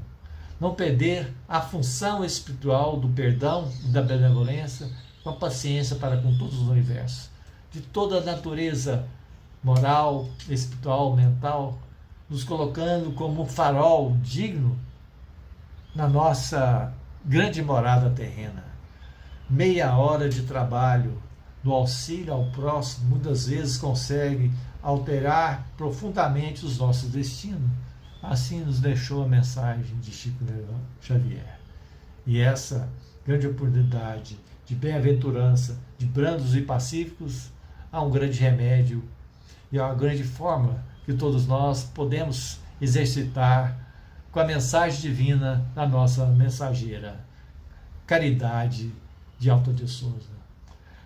Não perder a função espiritual do perdão e da benevolência com a paciência para com todos os universos, de toda a natureza moral, espiritual, mental, nos colocando como um farol digno na nossa grande morada terrena. Meia hora de trabalho no auxílio ao próximo muitas vezes consegue alterar profundamente os nossos destinos. Assim nos deixou a mensagem de Chico Xavier. E essa grande oportunidade de bem-aventurança, de brandos e pacíficos, há um grande remédio e há uma grande forma que todos nós podemos exercitar com a mensagem divina da nossa mensageira, Caridade de Alto de Souza.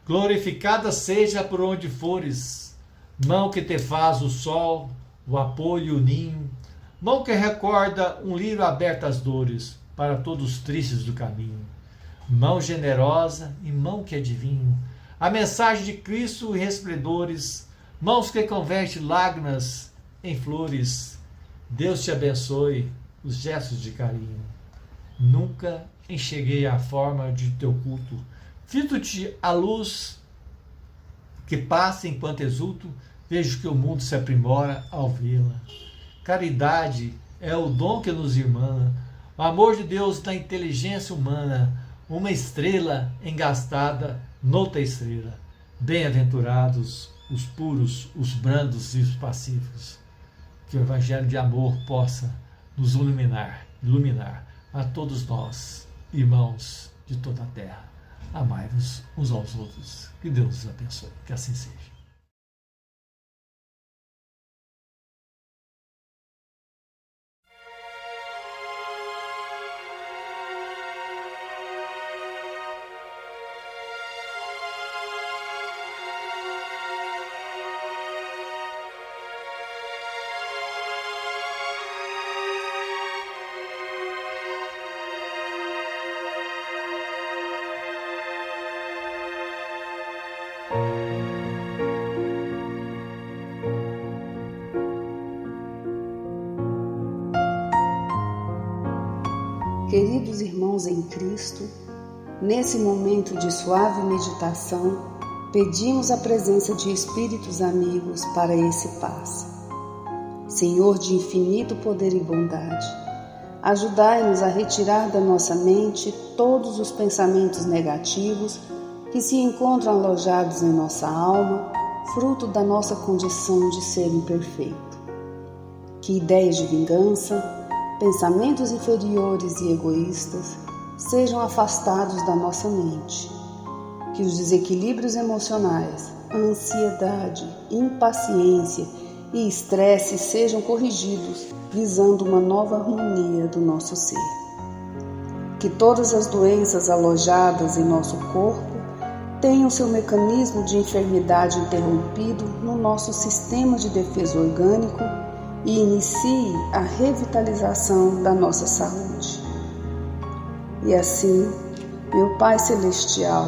Glorificada seja por onde fores, mão que te faz o sol, o apoio e o ninho, mão que recorda um lírio aberto às dores para todos os tristes do caminho, mão generosa e mão que adivinha a mensagem de Cristo em resplendores, mãos que converte lágrimas em flores. Deus te abençoe os gestos de carinho. Nunca enxerguei a forma de teu culto, fito-te a luz que passa enquanto exulto, vejo que o mundo se aprimora ao vê-la. Caridade é o dom que nos irmana, o amor de Deus da inteligência humana, uma estrela engastada noutra estrela. Bem-aventurados os puros, os brandos e os pacíficos. Que o Evangelho de amor possa nos iluminar a todos nós, irmãos de toda a terra. Amai-vos uns aos outros. Que Deus os abençoe. Que assim seja. Queridos irmãos em Cristo, nesse momento de suave meditação, pedimos a presença de espíritos amigos para esse passe. Senhor de infinito poder e bondade, ajudai-nos a retirar da nossa mente todos os pensamentos negativos que se encontram alojados em nossa alma, fruto da nossa condição de ser imperfeito. Que ideias de vingança, pensamentos inferiores e egoístas sejam afastados da nossa mente. Que os desequilíbrios emocionais, a ansiedade, impaciência e estresse sejam corrigidos, visando uma nova harmonia do nosso ser. Que todas as doenças alojadas em nosso corpo tenham seu mecanismo de enfermidade interrompido no nosso sistema de defesa orgânico e inicie a revitalização da nossa saúde. E assim, meu Pai Celestial,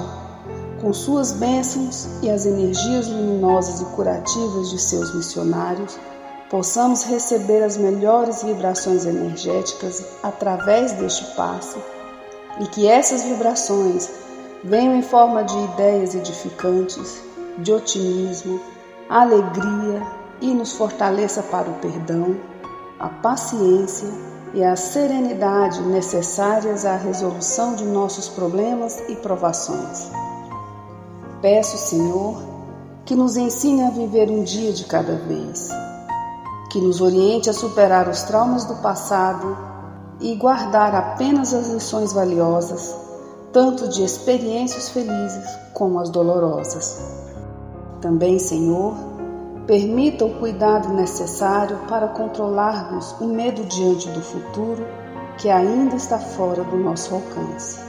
com suas bênçãos e as energias luminosas e curativas de seus missionários, possamos receber as melhores vibrações energéticas através deste passe e que essas vibrações venham em forma de ideias edificantes, de otimismo, alegria, e nos fortaleça para o perdão, a paciência e a serenidade necessárias à resolução de nossos problemas e provações. Peço, Senhor, que nos ensine a viver um dia de cada vez, que nos oriente a superar os traumas do passado e guardar apenas as lições valiosas, tanto de experiências felizes como as dolorosas. Também, Senhor, permita o cuidado necessário para controlarmos o medo diante do futuro que ainda está fora do nosso alcance.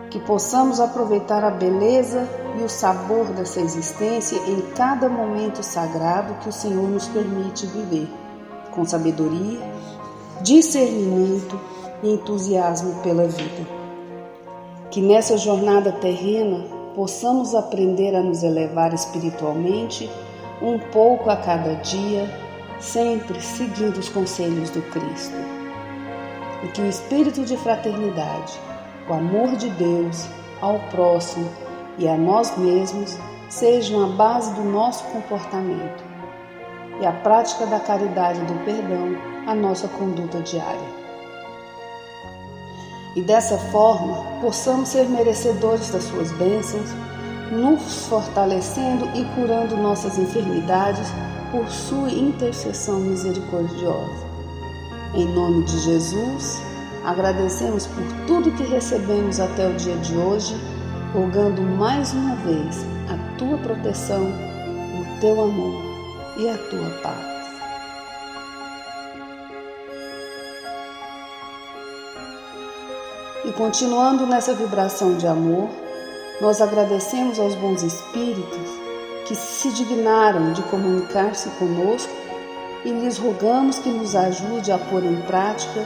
Que possamos aproveitar a beleza e o sabor dessa existência em cada momento sagrado que o Senhor nos permite viver, com sabedoria, discernimento e entusiasmo pela vida. Que nessa jornada terrena possamos aprender a nos elevar espiritualmente um pouco a cada dia, sempre seguindo os conselhos do Cristo. E que o espírito de fraternidade, o amor de Deus ao próximo e a nós mesmos sejam a base do nosso comportamento e a prática da caridade e do perdão a nossa conduta diária. E dessa forma, possamos ser merecedores das suas bênçãos, nos fortalecendo e curando nossas enfermidades por sua intercessão misericordiosa. Em nome de Jesus, agradecemos por tudo que recebemos até o dia de hoje, rogando mais uma vez a tua proteção, o teu amor e a tua paz. E continuando nessa vibração de amor, nós agradecemos aos bons espíritos que se dignaram de comunicar-se conosco e lhes rogamos que nos ajude a pôr em prática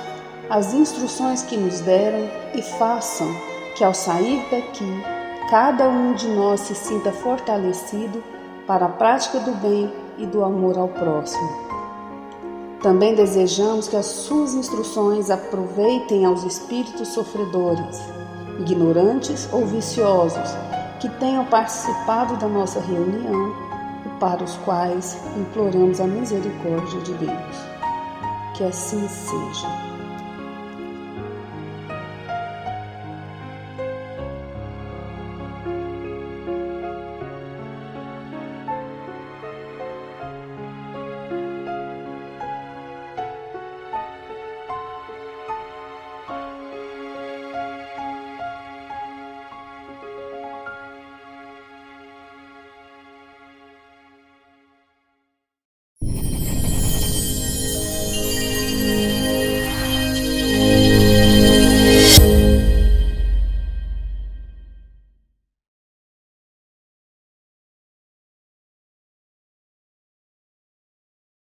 as instruções que nos deram e façam que ao sair daqui, cada um de nós se sinta fortalecido para a prática do bem e do amor ao próximo. Também desejamos que as suas instruções aproveitem aos espíritos sofredores, ignorantes ou viciosos, que tenham participado da nossa reunião e para os quais imploramos a misericórdia de Deus. Que assim seja.